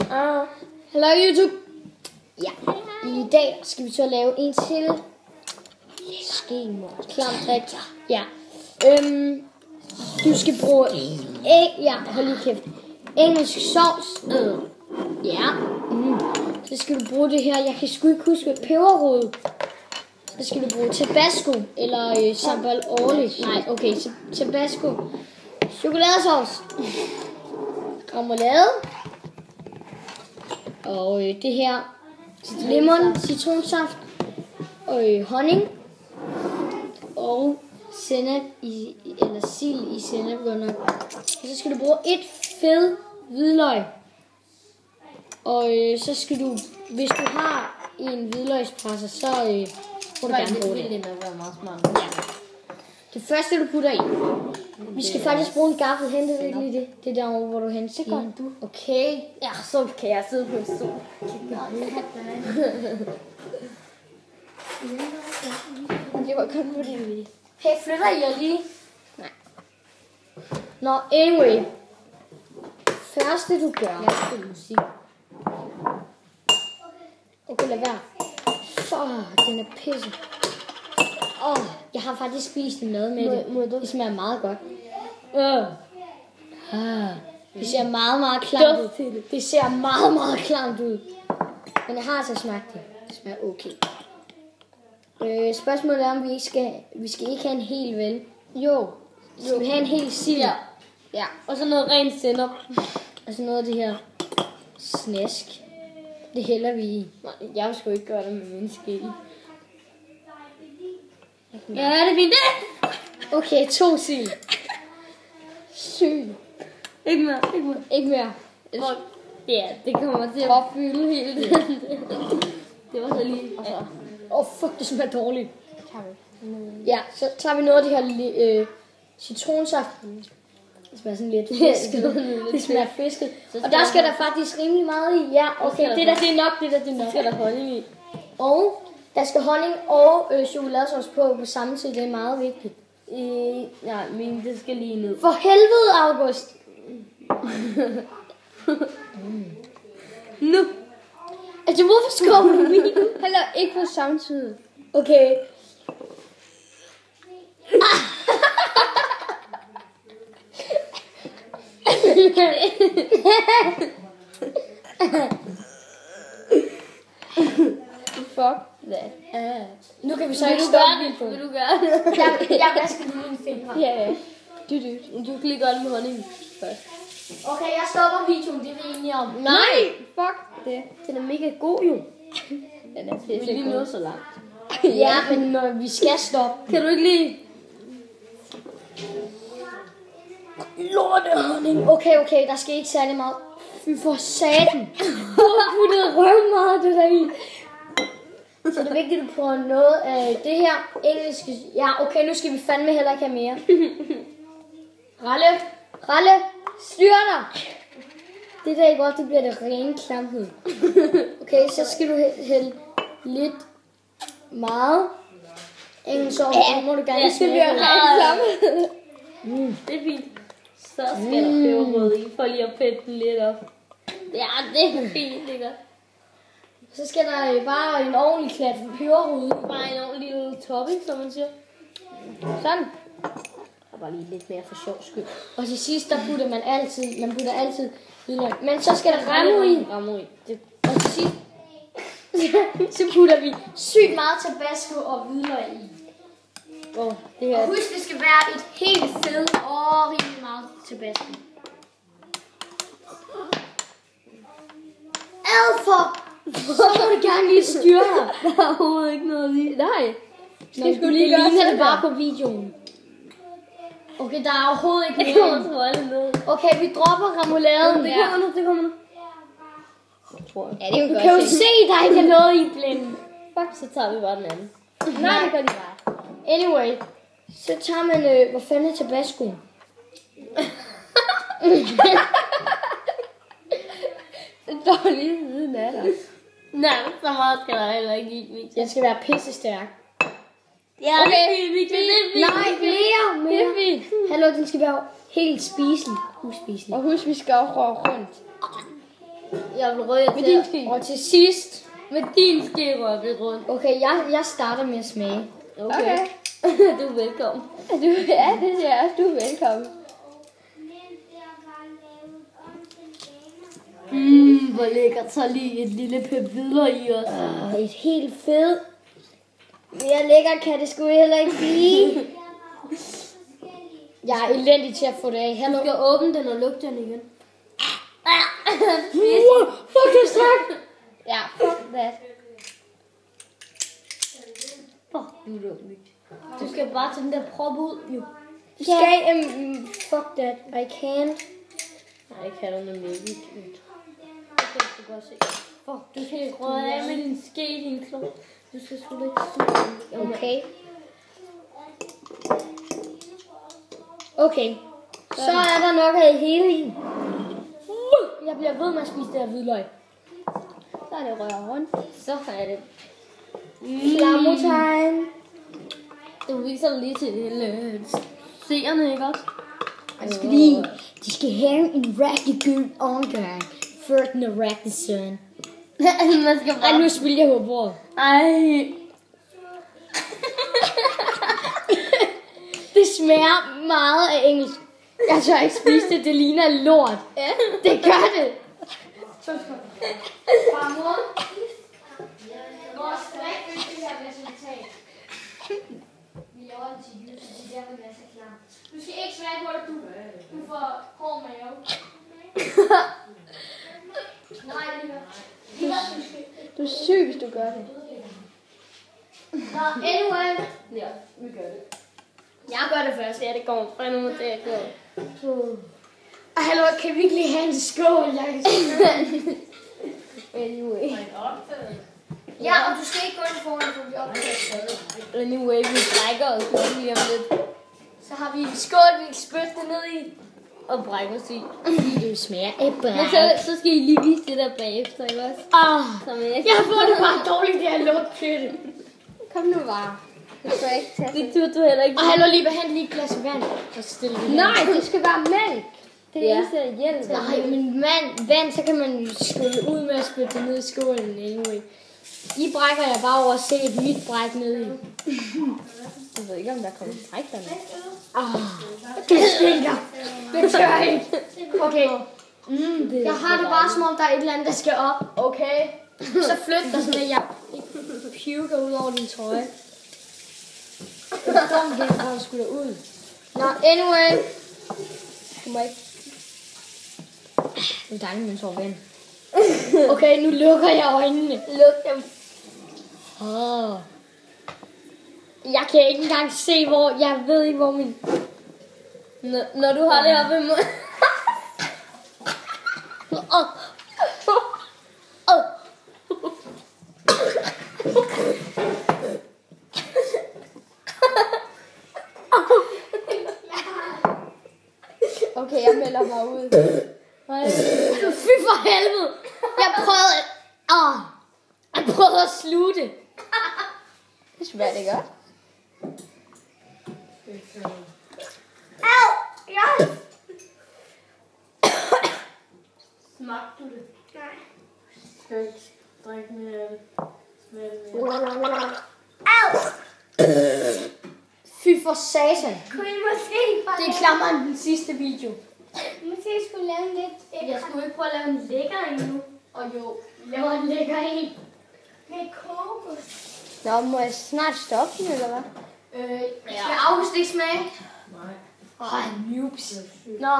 Hallo YouTube. Ja, i dag skal vi så lave en til klam drik. Ja. Du skal bruge hold lige kæft. Engelsk sovs. Ja. Så skal du bruge det her. Jeg kan sgu ikke huske peberrod. Så skal du bruge tabasco eller sambal årlig. Nej, okay, tabasco. Chokoladesauce. Remoulade. Og det her lemon, citronsaft og honning og sennep eller sild i sennep godt nok. Og så skal du bruge et fed hvidløg. Og så skal du, hvis du har en hvidløgspresser, så må du gerne bruge det. Det vil være meget smart. Ja. Det første du putter i. Vi skal faktisk bruge en gaffel. Hente det lige det. Det er derovre, hvor du henter. Det gør du. Okay. Ja, så kan jeg sidde på en stol. Det var kun på det video. Hey, flytter I jer lige? Nej. Nå, anyway. Første du gør. Jeg spiller musik. Okay, lad være. Den er pisse. Jeg har faktisk spist noget med det. Det smager meget godt. Det ser meget, meget klamt ud. Det ser meget, meget klamt ud. Men jeg har altså smagt det. Det smager okay. Spørgsmålet er, om vi skal ikke have en hel vel. Jo. Skal vi have en hel sild? Ja. Og så noget rent sennep. Og så noget af det her snask. Det hælder vi i. Nej, jeg vil sgu ikke gøre det med min skil. Ja, det er fint. Okay, 2 sild. Sygt. Ikke mere. Ikke mere. Ja, det kommer til at fylde hele det. Det var så lige. Fuck, det smager dårligt. Ja, så tager vi noget af det her citronsaft. Det smager sådan lidt fisket. Det smager fisket. Og der skal der faktisk rimelig meget i. Ja, okay, det er nok. Så skal der honning i. Og der skal honning og chokoladesauce på samme tid. Det er meget vigtigt. Ja, men det skal lige ned. For helvede, August. Nu. Altså, hvorfor skåler du min? Heller ikke på samtidig. Okay. Fuck that. Nu kan vi så ikke stoppe videoen. Vil du gøre det? Jeg vasker lige mine fingre. Ja. Du kan lige gøre det med honning først. Okay, jeg stopper videoen, det er vi enige om. Nej! Fuck det. Den er mega god jo. Den er pisse. Vi lige nået så langt. Ja, men vi skal stoppe. Kan du ikke lige... Lortehonning. Okay, der skal ikke særlig meget. Fy for satan. Du har puttet røv meget af det der i. Så det er vigtigt, at du prøver noget af det her engelske. Ja, okay, nu skal vi fandme heller ikke have mere. Ralle, styr dig. Det der ikke godt, det bliver det rene klamhed. Okay, så skal du hælde lidt meget engelsk sovs. Ja, må du gerne smage. Det bliver rene klamhed. Det er fint. Så skal der peberrod i, for lige at pætte den lidt op. Ja, det er fint, det gør. Så skal der bare en ordentlig klat peberrod. Bare en ordentlig lille topping, som man siger. Sådan. Og bare lige lidt mere for sjov skyld. Og til sidst, der putter man putter altid hvidløg. Men så skal der ramme i. Og til sidst, så putter vi sygt meget tabasco og hvidløg i. Det her. Og husk, det skal være et helt fedt og rigtig meget tabasco. Så må du gerne lige styre dig. Der er overhovedet ikke noget i. Nej. Det ligner det bare på videoen. Okay, der er overhovedet ikke noget. Okay, vi dropper remouladen. Det kommer nu. Ja, du kan jo se, der ikke er noget i blenden. Fuck, så tager vi bare den anden. Nej, det gør de bare. Anyway, så tager man, hvor fanden er tabasco? Der var lige siden af dig. Nej, så meget skal der heller ikke i. Den skal være pissestærk. Ja, okay. Det er fint. Nej, mere. Det er fint. Hallo, den skal være helt spiselig. Uspiselig. Og husk, vi skal også røre rundt. Jeg vil røre Med din ske. Og til sidst. Med din ske rører vi rundt. Okay, jeg starter med at smage. Okay. Du er velkommen. Ja, det siger jeg også. Du er velkommen. Hvor lækkert. Så lige et lille pep videre i os. Et helt fed. Mere lækkert kan det sgu heller ikke blive. Jeg er elendig til at få det af. Du Hallo. skal åbne den og lukke den igen. Fuck, det er stærkt. Ja, fuck that. Du er dum. Du skal bare tage den der prop ud, jo. Du skal, fuck that, I can't. Nej, jeg kan du nemlig ikke. Det kan du godt se. Fuck, du skal ikke røre af med din ske, din klub. Du skal sgu ikke suge. Okay. Okay. Så er der nok af hele i. Jeg bliver ved med at spise det her hvidløg. Så er det rører rundt. Så er det. Flammo-time. Du viser lige til hele seerne, ikke også? De skal have en rigtig god omgang, før den er rigtig søn. Man skal Ej, nu spiller jeg på bordet. Ej. Det smager meget af engelsk. Jeg tør ikke spise det, det ligner lort. Ja. Det gør det. Farmor. Vores strik vil have resultat. Vi laver det til jul, så det er derfor, det er så klar. Du skal ikke smage på det, du får hård mave. Nej, det er Du er syg, hvis du gør det. Nå, anyway. Ja, vi gør det. Jeg gør det først. Ja, det kommer fra nu til at gå. Hallo, kan vi ikke lige have en skål? Jeg kan Anyway. Ja, og du skal ikke gå ind foran, for vi optager. Anyway, vi brækker os lige om lidt. Så har vi en skål, vi kan spytte det ned i. Og brækker os i. Det smager af Men bræk. så skal I lige vise det der bagefter, ikke også? Som Jeg får det bare dårligt, det her lugtpytte. Kom nu bare. Det skal ikke tage. Det turde du heller ikke. Og hallo, lige behandle lige et glas vand. Og stille det her. Nej, det skal være mælk. Det er Ja. eneste, der hjælper. Nej, men vand, så kan man skylle ud med at spytte det ned i skålen. Anyway. De brækker jeg bare over at se et mit bræk ned i. Jeg ved ikke, om der kommer træk der med. Det stinker. Det tør jeg ikke. Okay. Jeg har det bare som om, der er et eller andet, der skal op. Okay. Så flyt dig sådan, at jeg ikke puker ud over din trøje. Det er dumt, det er bare skulle ud. Nå, anyway. Du må ikke. Det er dejligt, man sover vand. Okay, nu lukker jeg øjnene. Luk dem. Jeg kan ikke engang se, hvor... Jeg ved ikke, hvor min... Når du har det oppe i munden. Okay, jeg melder mig ud. Fy for helvede! Jeg prøvede at sluge det. Det smager det godt. Au! Ja! Smagte du det? Nej. Skal ikke drikke mere af det? Smag det mere. Au! Fy for satan. Kunne I måske bare Det er klammeren den sidste video. måske skulle lave lidt Jeg skulle ikke prøve at lave en lækker endnu. Og jo, laver en lækker en. med kokos? Nå, må jeg snart stoppe den, eller hvad? Skal jeg afstikke smag? Nej. Noobs. Nå,